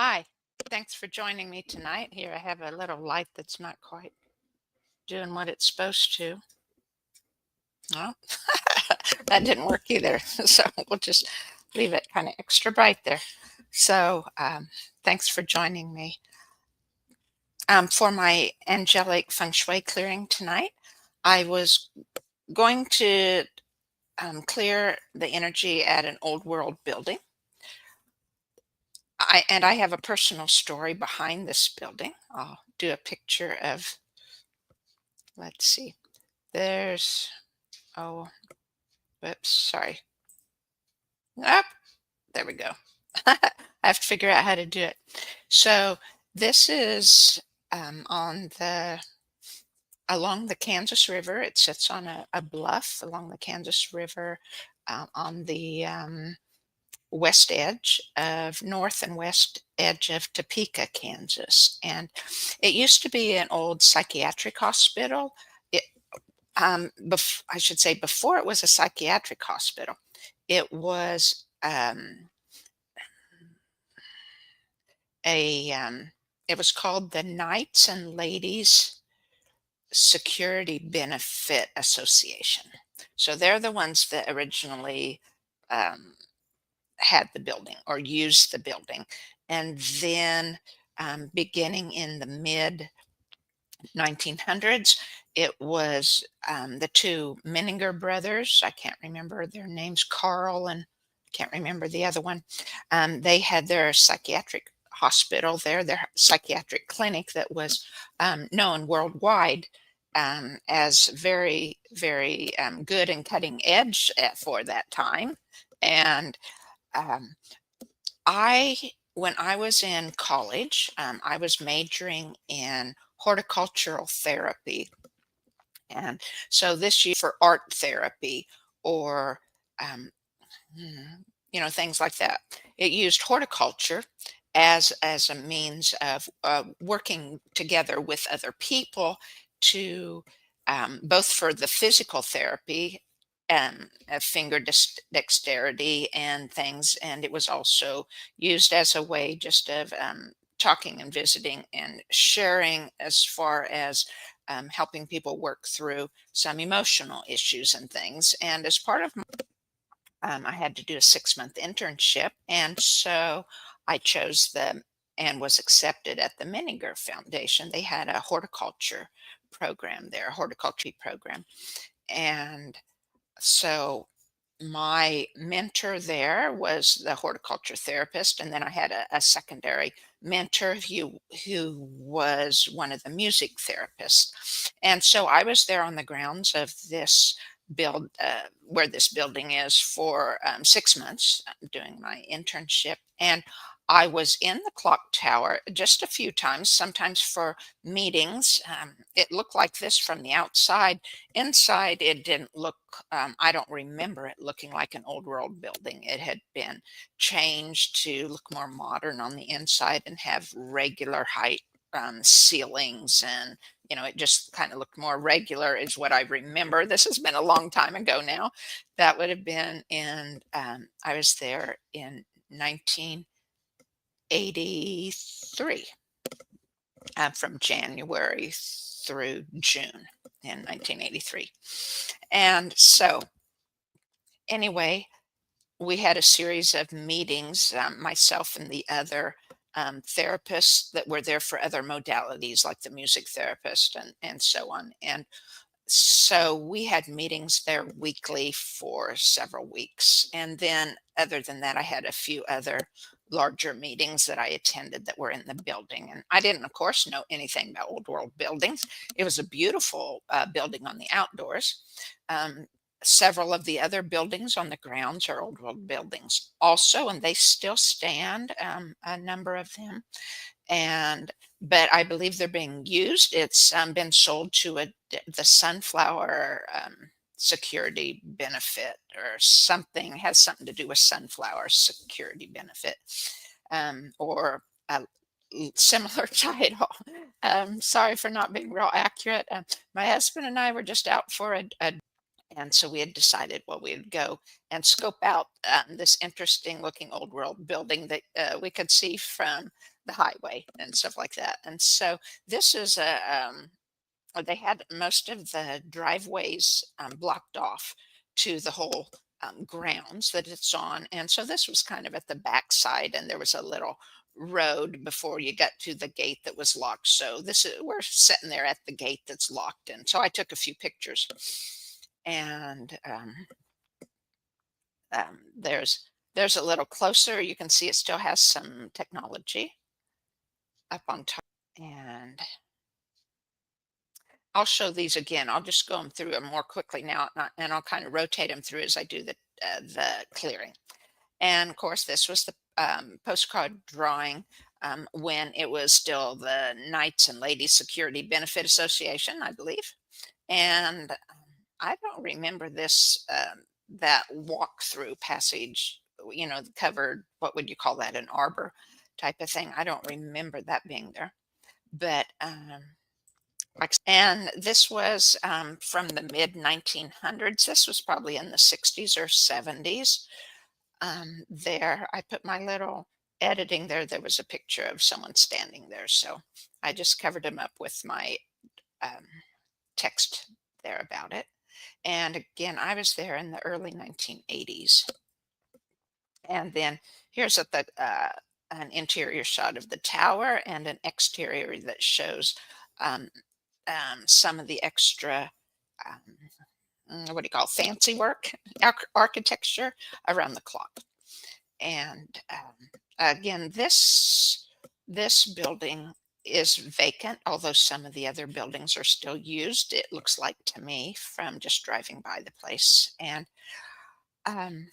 Hi, thanks for joining me tonight. Here I have a little light that's not quite doing what it's supposed to. Oh, that didn't work either. So we'll just leave it kind of extra bright there. Thanks for joining me. For my angelic feng shui clearing tonight, I was going to clear the energy at an old world building. I have a personal story behind this building. I'll do a picture of, let's see. There's, oh, whoops, sorry. Up, there we go. I have to figure out how to do it. So this is on the along the Kansas River. It sits on a bluff along the Kansas River on the west edge of north and west edge of Topeka, Kansas. And it used to be an old psychiatric hospital. It, I should say before it was a psychiatric hospital, it was a it was called the Knights and Ladies Security Benefit Association. So they're the ones that originally um, had the building or used the building. And then beginning in the mid 1900s, it was the two Menninger brothers. I can't remember their names, Carl and can't remember the other one. They had their psychiatric hospital there, their psychiatric clinic that was known worldwide as very, very good and cutting edge for that time. And um, I, when I was in college, I was majoring in horticultural therapy. And so this year for art therapy or, um, things like that. It used horticulture as a means of working together with other people to both for the physical therapy of finger dexterity and things, and it was also used as a way just of talking and visiting and sharing as far as helping people work through some emotional issues and things. And as part of I had to do a 6-month internship. And so I chose them and was accepted at the Menninger Foundation. They had a horticulture program there, a horticulture program. And so my mentor there was the horticulture therapist. And then I had a secondary mentor who was one of the music therapists. And so I was there on the grounds of this where this building is for 6 months doing my internship. And I was in the clock tower just a few times, sometimes for meetings. It looked like this from the outside. Inside, it didn't look, I don't remember it looking like an old world building. It had been changed to look more modern on the inside and have regular height ceilings, and it just kind of looked more regular is what I remember. This has been a long time ago now. That would have been in I was there in 1983, from January through June in 1983. And so anyway, we had a series of meetings, myself and the other therapists that were there for other modalities like the music therapist and so on. And so we had meetings there weekly for several weeks. And then other than that, I had a few other larger meetings that I attended that were in the building. And I didn't, of course, know anything about old world buildings. It was a beautiful building on the outdoors. Um, Several of the other buildings on the grounds are old world buildings also, and they still stand, a number of them. And but I believe they're being used. It's been sold to the Sunflower Security Benefit or something, has something to do with Sunflower Security Benefit, or a similar title. Sorry for not being real accurate. My husband and I were just out for a And so we had decided, well, we'd go and scope out this interesting looking old world building that we could see from the highway and stuff like that. And so this is they had most of the driveways blocked off to the whole grounds that it's on. And so this was kind of at the back side, and there was a little road before you got to the gate that was locked. So this is, we're sitting there at the gate that's locked. And so I took a few pictures, and there's a little closer. You can see it still has some technology up on top, and I'll show these again. I'll just go them through them more quickly now, and I'll kind of rotate them through as I do the clearing. And of course, this was the postcard drawing when it was still the Knights and Ladies Security Benefit Association, I believe. And I don't remember this that walk-through passage. Covered. What would you call that? An arbor type of thing. I don't remember that being there, but. And this was from the mid 1900s. This was probably in the 60s or 70s. There, I put my little editing there. There was a picture of someone standing there. So I just covered him up with my um, text there about it. And again, I was there in the early 1980s. And then here's an interior shot of the tower and an exterior that shows um, some of the extra, what do you call it, fancy work, architecture around the clock. And again, this building is vacant, although some of the other buildings are still used. It looks like to me from just driving by the place. And um,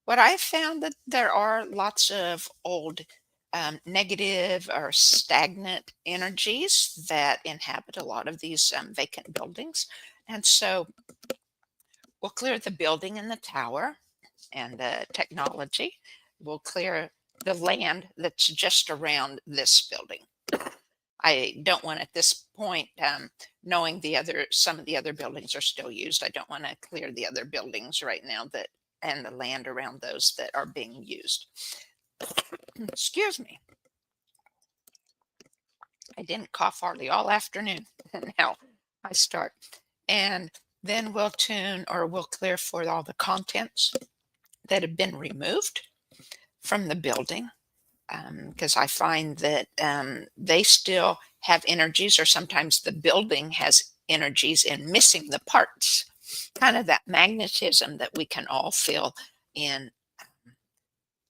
what I found that there are lots of old negative or stagnant energies that inhabit a lot of these vacant buildings. And so we'll clear the building and the tower and the technology. We'll clear the land that's just around this building. I don't want at this point, knowing some of the other buildings are still used, I don't want to clear the other buildings right now and the land around those that are being used. Excuse me. I didn't cough hardly all afternoon. Now I start. And then we'll clear for all the contents that have been removed from the building. Because I find that they still have energies, or sometimes the building has energies in missing the parts, kind of that magnetism that we can all feel in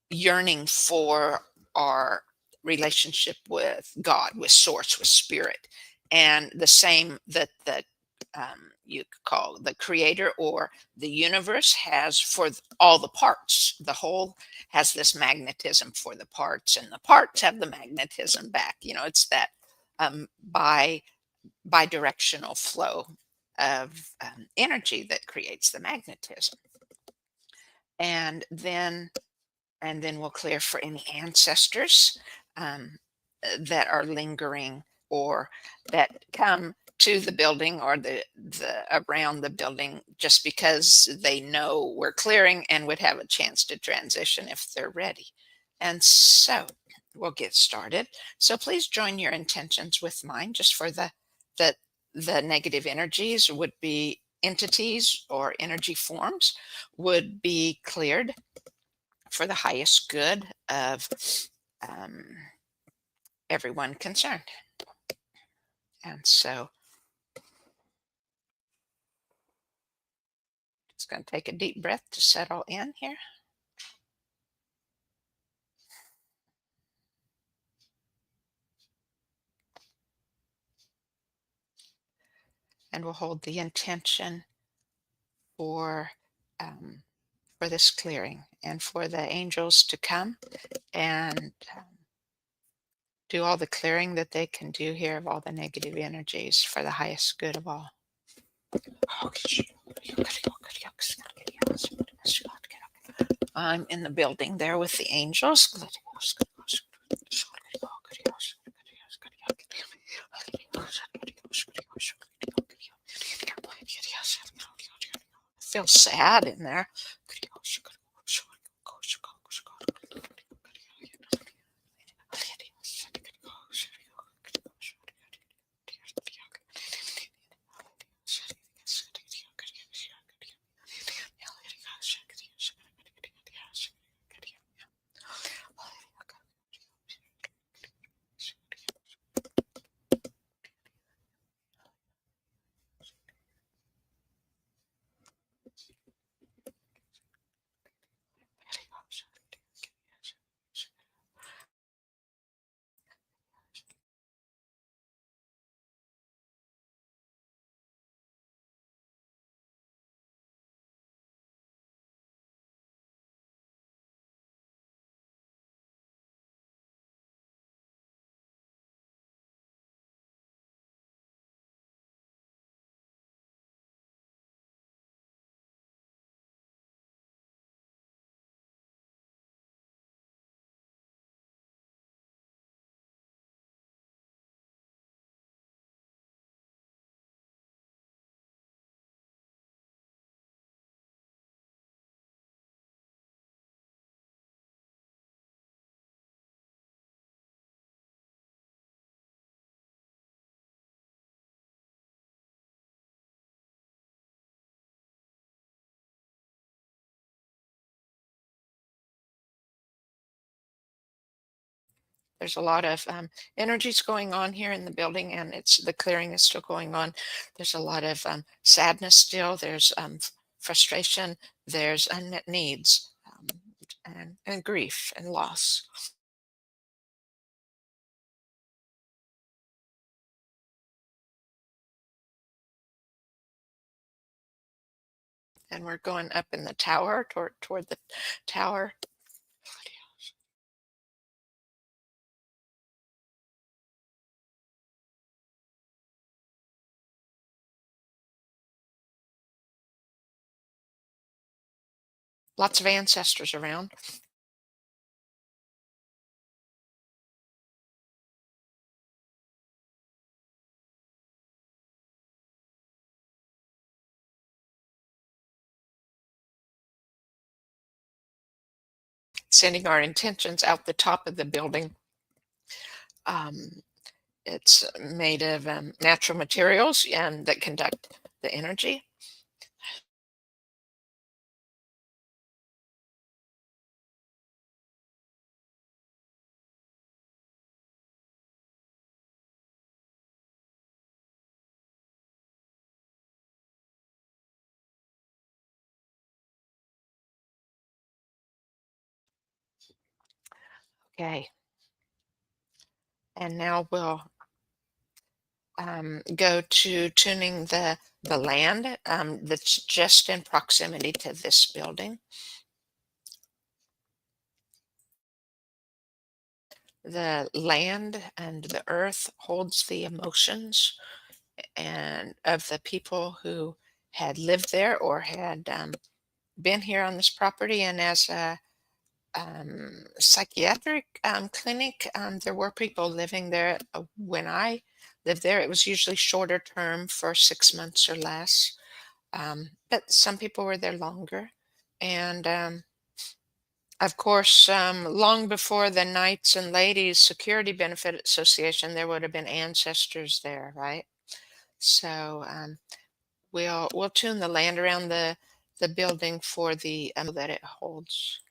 yearning for our relationship with God, with Source, with Spirit, and the same that you could call the Creator or the universe has for all the parts. The whole has this magnetism for the parts, and the parts have the magnetism back. It's that bidirectional flow of energy that creates the magnetism. And then we'll clear for any ancestors that are lingering or that come to the building or the around the building just because they know we're clearing and would have a chance to transition if they're ready. And so we'll get started. So please join your intentions with mine, just for the negative energies would be entities or energy forms would be cleared for the highest good of everyone concerned. And so just going to take a deep breath to settle in here. And we'll hold the intention for this clearing and for the angels to come and do all the clearing that they can do here of all the negative energies for the highest good of all. I'm in the building there with the angels. feel sad in there. There's a lot of energies going on here in the building, and the clearing is still going on. There's a lot of sadness still. There's frustration. There's unmet needs, and grief and loss. And we're going up in the tower toward the tower. Lots of ancestors around. Sending our intentions out the top of the building. Um, it's made of natural materials and that conduct the energy. Okay. And now we'll go to tuning the land that's just in proximity to this building. The land and the earth holds the emotions and of the people who had lived there or had been here on this property. And as a psychiatric clinic, there were people living there. When I lived there, it was usually shorter term for 6 months or less. But some people were there longer. And of course, long before the Knights and Ladies Security Benefit Association, there would have been ancestors there, right? So we'll tune the land around the building for the that it holds.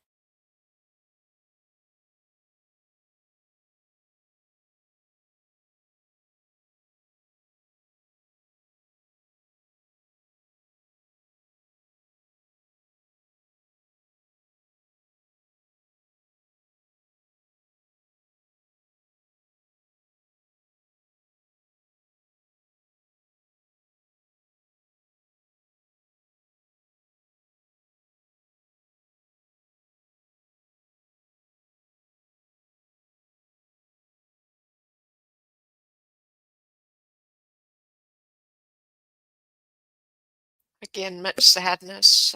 Again, much sadness.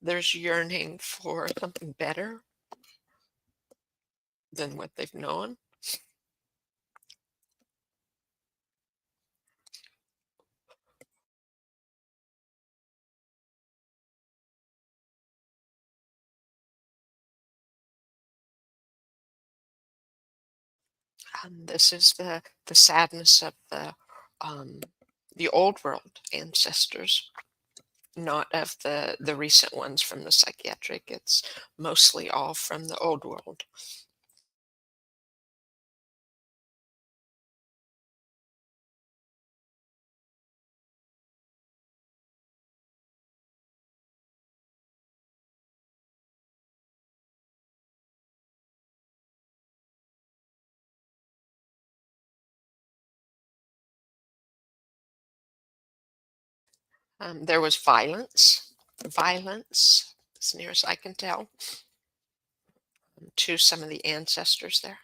There's yearning for something better than what they've known. This is the sadness of um, the old world ancestors, not of the recent ones from the psychiatric. It's mostly all from the old world. There was violence, as near as I can tell, to some of the ancestors there.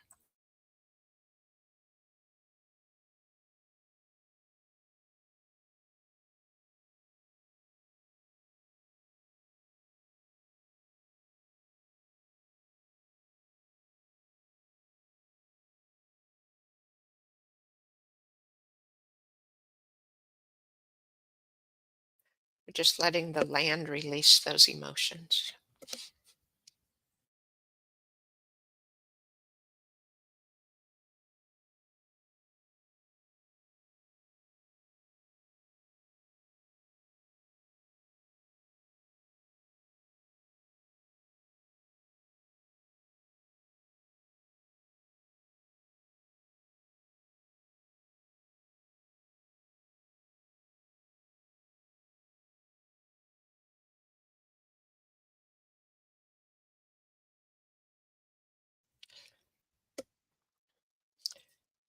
Just letting the land release those emotions.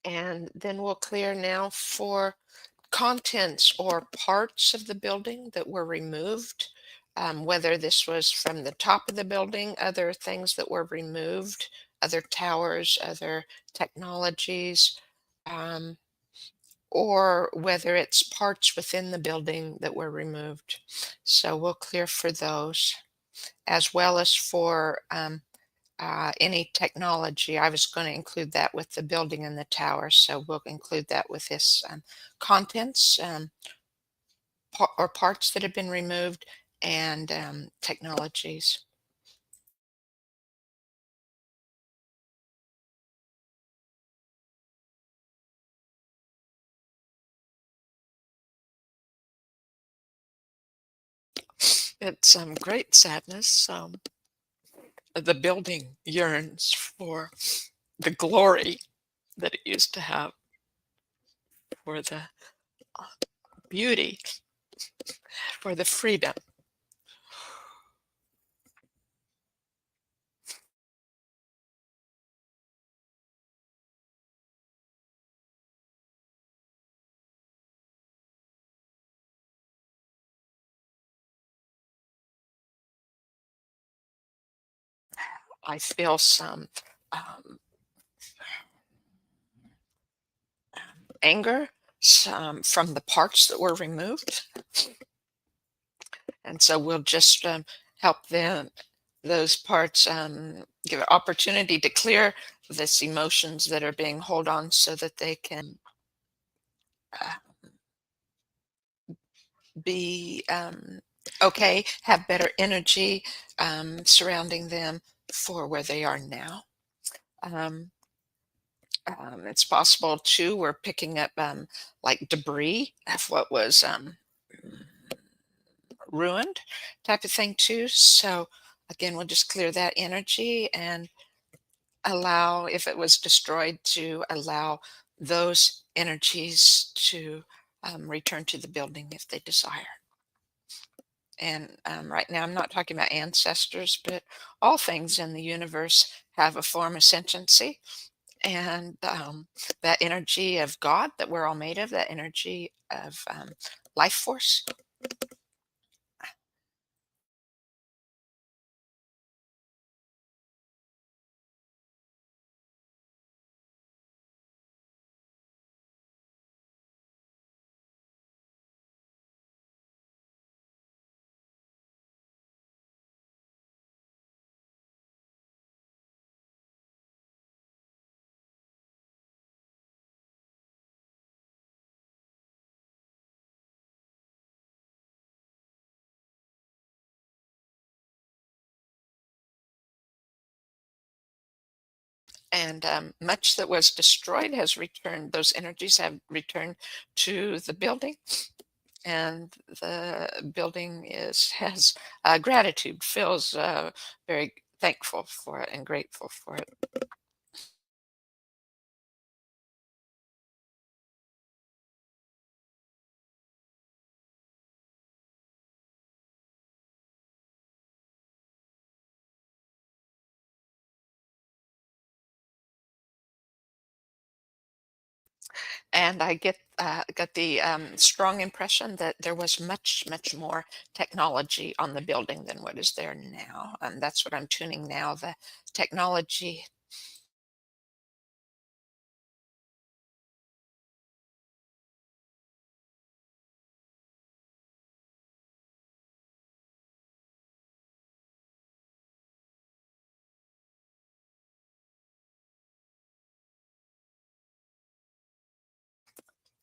And then we'll clear now for contents or parts of the building that were removed, whether this was from the top of the building, other things that were removed, other towers, other technologies, um, or whether it's parts within the building that were removed. So we'll clear for those, as well as for any technology. I was going to include that with the building and the tower, so we'll include that with this contents. Or parts that have been removed, and technologies. It's great sadness. The building yearns for the glory that it used to have, for the uh, beauty, for the freedom. I feel some um, anger, some from the parts that were removed, and so we'll just help them, those parts, give an opportunity to clear this emotions that are being held on, so that they can uh, be okay, have better energy surrounding them for where they are now. Um, it's possible too, we're picking up like debris of what was ruined, type of thing too. So again, we'll just clear that energy and allow, if it was destroyed, to allow those energies to return to the building if they desire. And right now, I'm not talking about ancestors, but all things in the universe have a form of sentiency. And that energy of God that we're all made of, that energy of life force. And much that was destroyed has returned. Those energies have returned to the building, and the building is has gratitude, feels very thankful for it and grateful for it. And I got the strong impression that there was much more technology on the building than what is there now. And that's what I'm tuning now. The technology.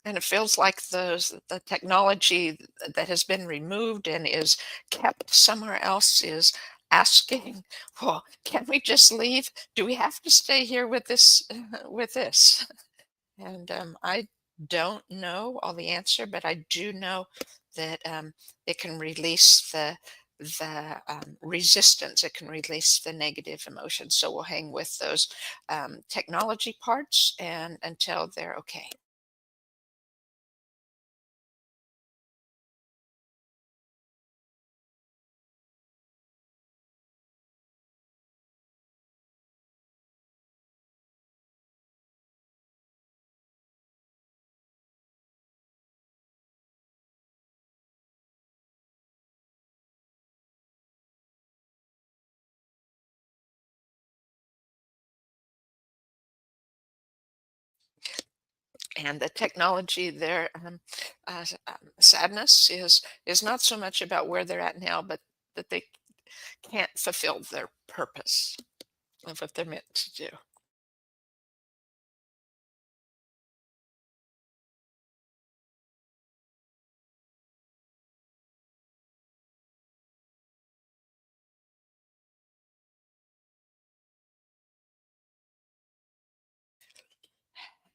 And it feels like the technology that has been removed and is kept somewhere else is asking, "Well, can we just leave? Do we have to stay here with this with this?" And I don't know all the answer, but I do know that it can release the resistance. It can release the negative emotions. So we'll hang with those technology parts and until they're okay. And the technology there, sadness is not so much about where they're at now, but that they can't fulfill their purpose of what they're meant to do.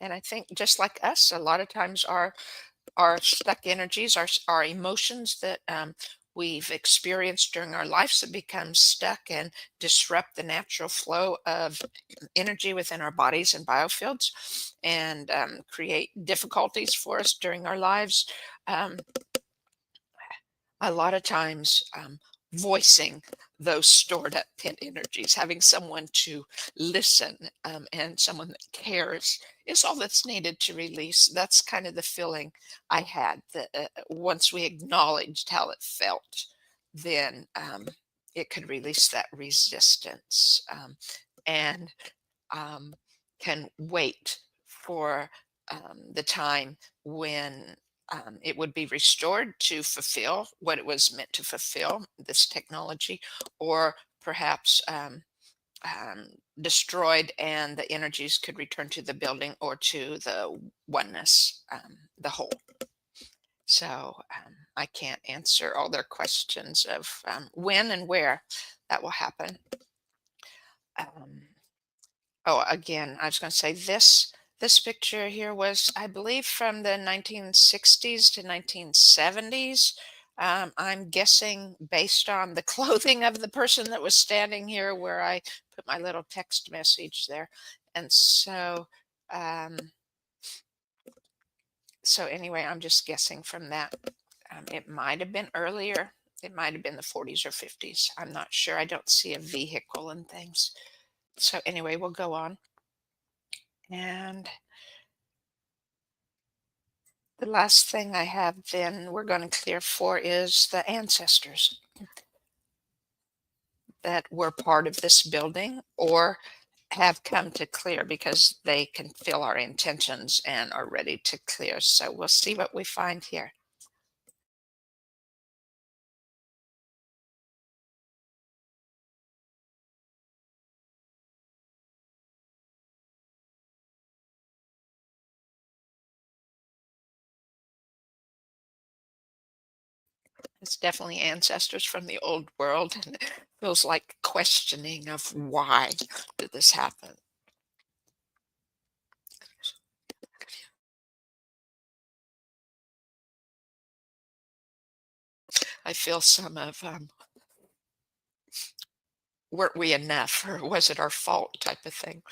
And I think just like us, a lot of times our stuck energies, our emotions that we've experienced during our lives that become stuck and disrupt the natural flow of energy within our bodies and biofields and create difficulties for us during our lives. Um, a lot of times voicing those stored up pent energies, having someone to listen and someone that cares is all that's needed to release. That's kind of the feeling I had that once we acknowledged how it felt, then it could release that resistance and um, can wait for the time when it would be restored to fulfill what it was meant to fulfill, this technology, or perhaps destroyed and the energies could return to the building or to the oneness, the whole. So I can't answer all their questions of when and where that will happen. Um, Oh, again, I was going to say this picture here was, I believe, from the 1960s to 1970s. I'm guessing based on the clothing of the person that was standing here, where I put my little text message there, and um, so anyway, I'm just guessing from that. It might have been earlier. It might have been the 40s or 50s. I'm not sure. I don't see a vehicle and things. So anyway, we'll go on. And the last thing I have then we're going to clear for is the ancestors that were part of this building or have come to clear because they can feel our intentions and are ready to clear. So we'll see what we find here. It's definitely ancestors from the old world and it feels like questioning of why did this happen. I feel some of weren't we enough or was it our fault type of thing.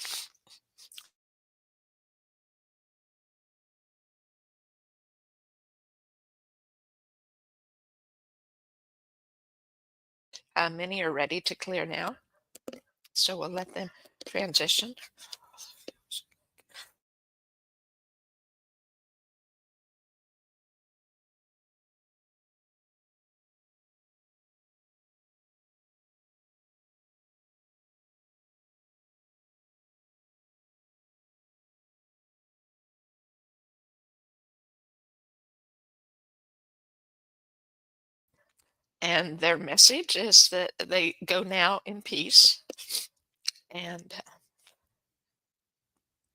Many are ready to clear now, so we'll let them transition. And their message is that they go now in peace, and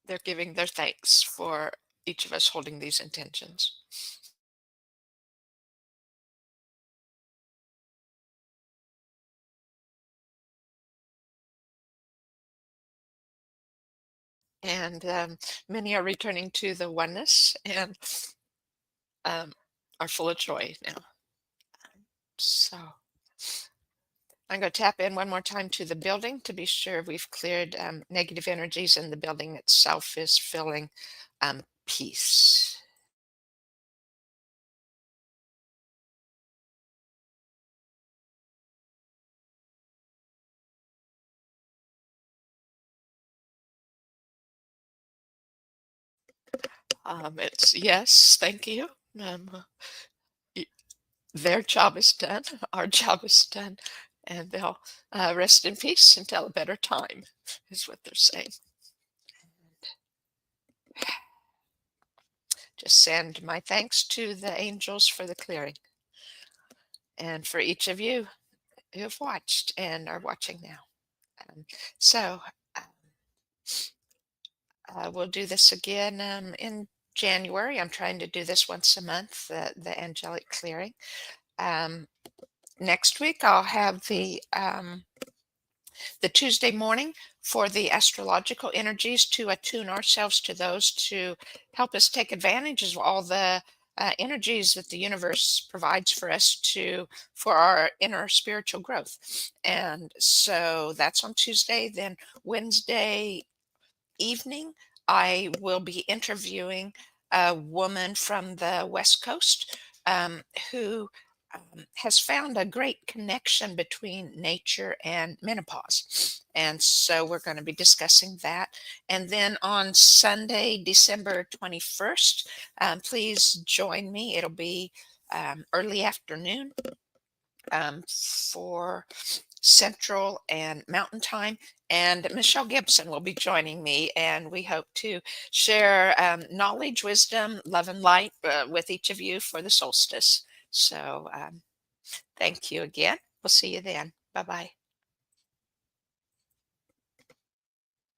they're giving their thanks for each of us holding these intentions. And many are returning to the oneness and um, are full of joy now. So I'm going to tap in one more time to the building to be sure we've cleared negative energies and the building itself is feeling peace. It's yes, thank you. Um, y- their job is done, our job is done, and they'll rest in peace until a better time, is what they're saying. Just send my thanks to the angels for the clearing and for each of you who have watched and are watching now. Um, so um, we'll do this again in January. I'm trying to do this once a month, the angelic clearing. Um, Next week, I'll have the Tuesday morning for the astrological energies to attune ourselves to those to help us take advantage of all the energies that the universe provides for us to for our inner spiritual growth. And so that's on Tuesday. Then Wednesday evening, I will be interviewing a woman from the West Coast who has found a great connection between nature and menopause. And so we're going to be discussing that. And then on Sunday, December 21st, please join me. It'll be early afternoon for Central and Mountain Time. And Michelle Gibson will be joining me, and we hope to share knowledge, wisdom, love, and light with each of you for the solstice. So thank you again. We'll see you then. Bye bye.